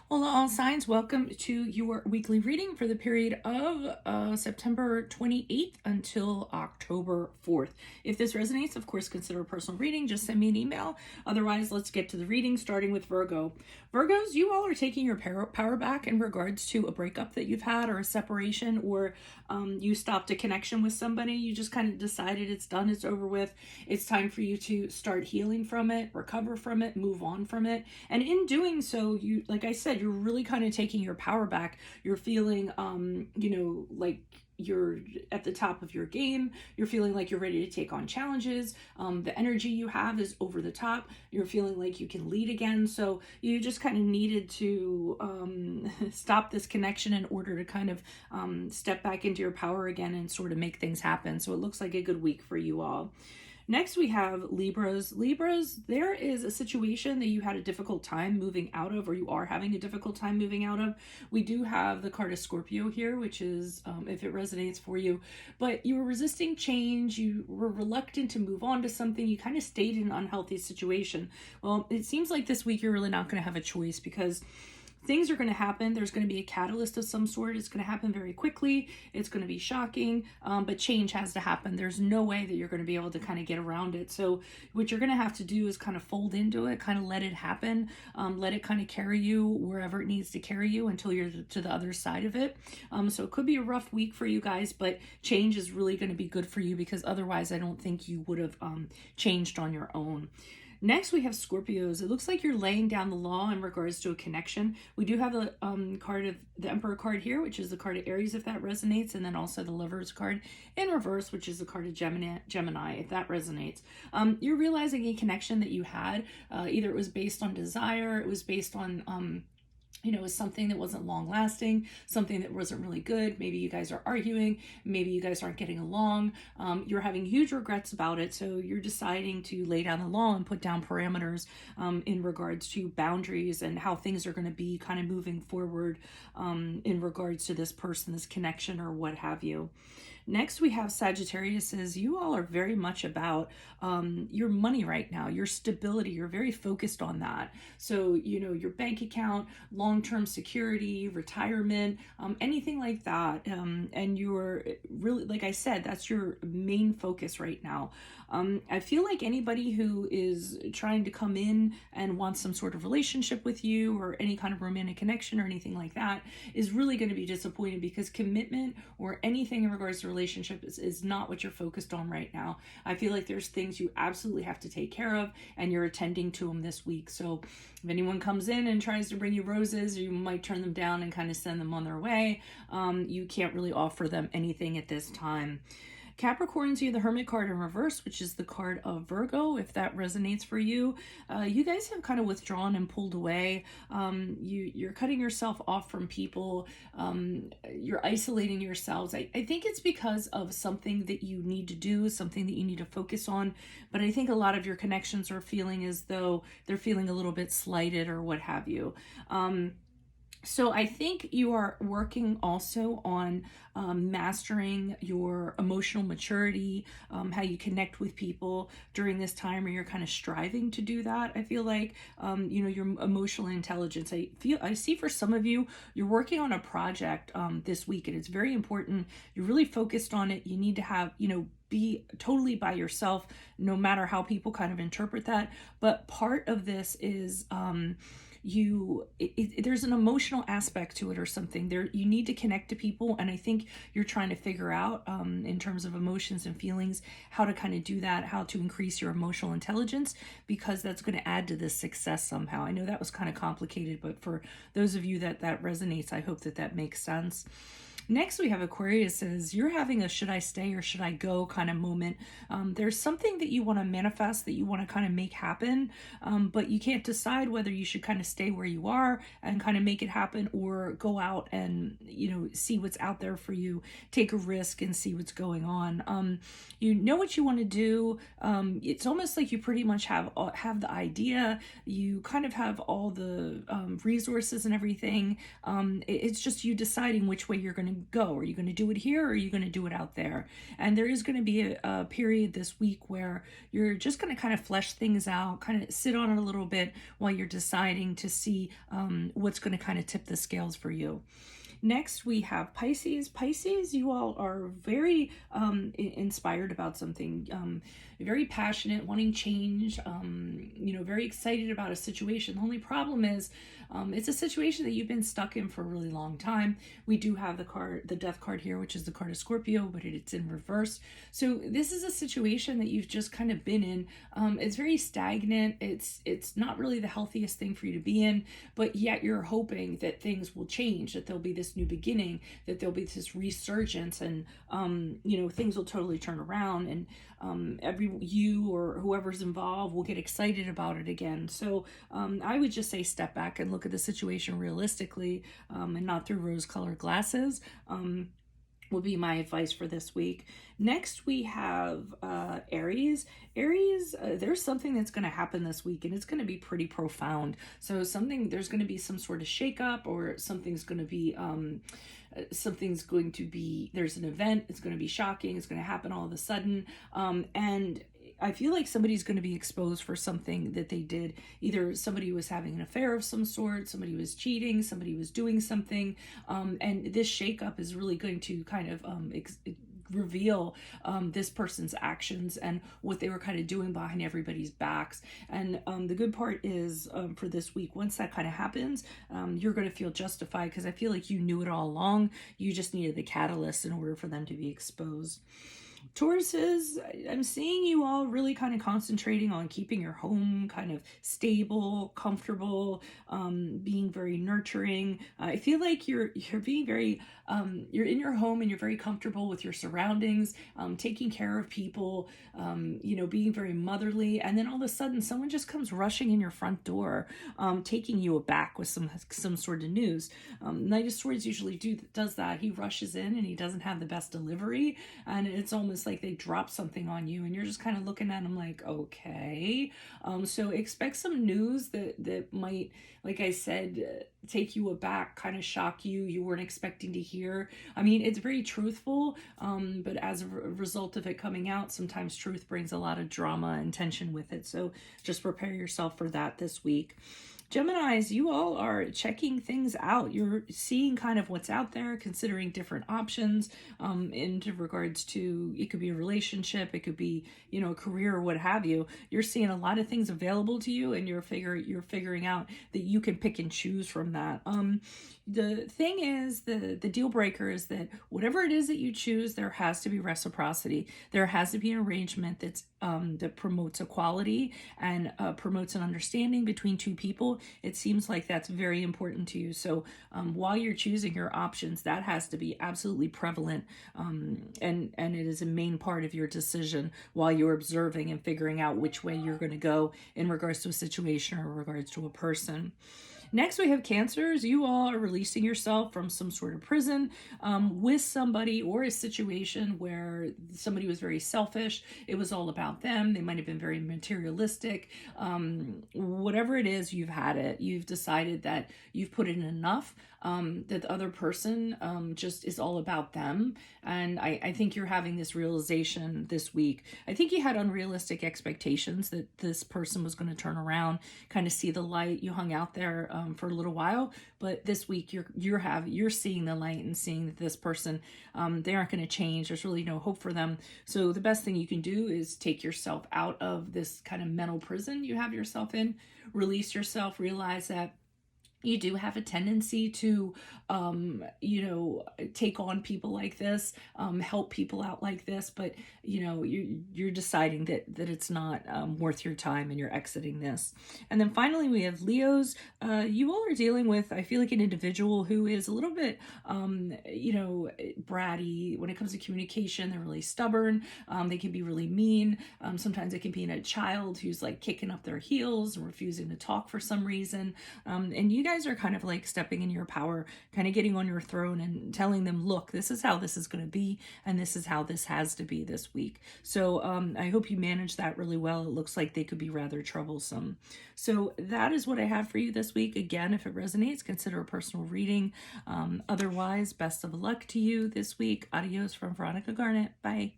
Hola, all signs. Welcome to your weekly reading for the period of September 28th until October 4th. If this resonates, of course, consider a personal reading. Just send me an email. Otherwise, let's get to the reading, starting with Virgo. Virgos, you all are taking your power back in regards to a breakup that you've had or a separation, or you stopped a connection with somebody. You just kind of decided it's done, it's over with. It's time for you to start healing from it, recover from it, move on from it. And in doing so, you, like I said, you're really kind of taking your power back. You're feeling, like you're at the top of your game. You're feeling like you're ready to take on challenges. The energy you have is over the top. You're feeling like you can lead again. So you just kind of needed to stop this connection in order to kind of step back into your power again and sort of make things happen. So it looks like a good week for you all. Next, we have Libras. Libras, there is a situation that you had a difficult time moving out of, or you are having a difficult time moving out of. We do have the card of Scorpio here, which is, if it resonates for you, but you were resisting change. You were reluctant to move on to something. You kind of stayed in an unhealthy situation. Well, it seems like this week you're really not going to have a choice, because things are going to happen. There's going to be a catalyst of some sort. It's going to happen very quickly. It's going to be shocking, but change has to happen. There's no way that you're going to be able to kind of get around it. So what you're going to have to do is kind of fold into it, kind of let it happen, let it kind of carry you wherever it needs to carry you until you're to the other side of it. So it could be a rough week for you guys, but change is really going to be good for you, because otherwise I don't think you would have changed on your own. Next, we have Scorpios. It looks like you're laying down the law in regards to a connection. We do have the card of the Emperor card here, which is the card of Aries, if that resonates, and then also the Lovers card in reverse, which is the card of Gemini, if that resonates. You're realizing a connection that you had. Either it was based on desire, it was based on it was something that wasn't long lasting, something that wasn't really good. Maybe you guys are arguing, maybe you guys aren't getting along. You're having huge regrets about it. So you're deciding to lay down the law and put down parameters in regards to boundaries and how things are going to be kind of moving forward in regards to this person, this connection, or what have you. Next, we have Sagittarius. You all are very much about your money right now, your stability. You're very focused on that. So, your bank account, long-term security, retirement, anything like that. And you're really, like I said, that's your main focus right now. I feel like anybody who is trying to come in and wants some sort of relationship with you, or any kind of romantic connection or anything like that, is really going to be disappointed, because commitment or anything in regards to relationship is not what you're focused on right now. I feel like there's things you absolutely have to take care of, and you're attending to them this week. So if anyone comes in and tries to bring you roses, you might turn them down and kind of send them on their way. You can't really offer them anything at this time. Capricorns, you have the Hermit card in reverse, which is the card of Virgo, if that resonates for you. You guys have kind of withdrawn and pulled away. You're cutting yourself off from people. You're isolating yourselves. I think it's because of something that you need to do, something that you need to focus on. But I think a lot of your connections are feeling as though they're feeling a little bit slighted or what have you. So I think you are working also on mastering your emotional maturity, how you connect with people during this time, or you're kind of striving to do that. I feel like, your emotional intelligence. I see for some of you, you're working on a project this week, and it's very important. You're really focused on it. You need to have, be totally by yourself, no matter how people kind of interpret that. But part of this is, there's an emotional aspect to it or something there. You need to connect to people, and I think you're trying to figure out in terms of emotions and feelings how to kind of do that, how to increase your emotional intelligence, because that's going to add to this success somehow. I know that was kind of complicated, but for those of you that resonates, I hope that makes sense. Next, we have Aquarius. You're having a should I stay or should I go kind of moment. There's something that you want to manifest, that you want to kind of make happen, but you can't decide whether you should kind of stay where you are and kind of make it happen, or go out and, see what's out there for you, take a risk and see what's going on. You know what you want to do. It's almost like you pretty much have the idea. You kind of have all the resources and everything. It's just you deciding which way you're going to you go? Are you going to do it here, or are you going to do it out there? And there is going to be a period this week where you're just going to kind of flesh things out, kind of sit on it a little bit while you're deciding to see what's going to kind of tip the scales for you. Next, we have Pisces. Pisces, you all are very inspired about something, very passionate, wanting change, very excited about a situation. The only problem is it's a situation that you've been stuck in for a really long time. We do have the Death card here, which is the card of Scorpio, but it's in reverse. So this is a situation that you've just kind of been in. It's very stagnant. It's not really the healthiest thing for you to be in, but yet you're hoping that things will change, that there'll be this new beginning, that there'll be this resurgence, and things will totally turn around, and you or whoever's involved will get excited about it again. So I would just say step back and look at the situation realistically, and not through rose-colored glasses. Will be my advice for this week. Next, we have Aries. Aries, there's something that's going to happen this week, and it's going to be pretty profound. So there's going to be some sort of shakeup, or something's going to be there's an event, it's going to be shocking, it's going to happen all of a sudden, and I feel like somebody's going to be exposed for something that they did. Either somebody was having an affair of some sort, somebody was cheating, somebody was doing something, and this shakeup is really going to kind of reveal this person's actions and what they were kind of doing behind everybody's backs. And the good part is for this week, once that kind of happens, you're going to feel justified, because I feel like you knew it all along. You just needed the catalyst in order for them to be exposed. Tauruses, I'm seeing you all really kind of concentrating on keeping your home kind of stable, comfortable, being very nurturing. I feel like you're being very, you're in your home and you're very comfortable with your surroundings, taking care of people, being very motherly. And then all of a sudden someone just comes rushing in your front door, taking you aback with some sort of news. Knight of Swords usually does that. He rushes in and he doesn't have the best delivery, and it's almost like they drop something on you, and you're just kind of looking at them like, okay. So expect some news that might, like I said, take you aback, kind of shock you weren't expecting to hear. I mean, it's very truthful, but as a result of it coming out, sometimes truth brings a lot of drama and tension with it. So just prepare yourself for that this week. Geminis, you all are checking things out. You're seeing kind of what's out there, considering different options in regards to, it could be a relationship, it could be, a career or what have you. You're seeing a lot of things available to you, and you're figuring out that you can pick and choose from that. The thing is, the deal breaker is that whatever it is that you choose, there has to be reciprocity. There has to be an arrangement that promotes equality and promotes an understanding between two people. It seems like that's very important to you. So while you're choosing your options, that has to be absolutely prevalent, and it is a main part of your decision while you're observing and figuring out which way you're going to go in regards to a situation or in regards to a person. Next, we have Cancers. You all are releasing yourself from some sort of prison with somebody or a situation where somebody was very selfish. It was all about them. They might have been very materialistic. Whatever it is, you've had it. You've decided that you've put in enough, that the other person just is all about them. And I think you're having this realization this week. I think you had unrealistic expectations that this person was going to turn around, kind of see the light. You hung out there for a little while, but this week you're seeing the light and seeing that this person, they aren't going to change. There's really no hope for them. So the best thing you can do is take yourself out of this kind of mental prison you have yourself in, release yourself, realize that you do have a tendency to, take on people like this, help people out like this, but, you're deciding that it's not worth your time, and you're exiting this. And then finally, we have Leos. You all are dealing with, I feel like, an individual who is a little bit, bratty when it comes to communication. They're really stubborn. They can be really mean. Sometimes it can be in a child who's like kicking up their heels and refusing to talk for some reason. And you guys are kind of like stepping in your power, kind of getting on your throne and telling them, look, this is how this is going to be, and this is how this has to be this week. So I hope you manage that really well. It looks like they could be rather troublesome. So that is what I have for you this week. Again, if it resonates, consider a personal reading. Otherwise, best of luck to you this week. Adios from Veronica Garnett. Bye.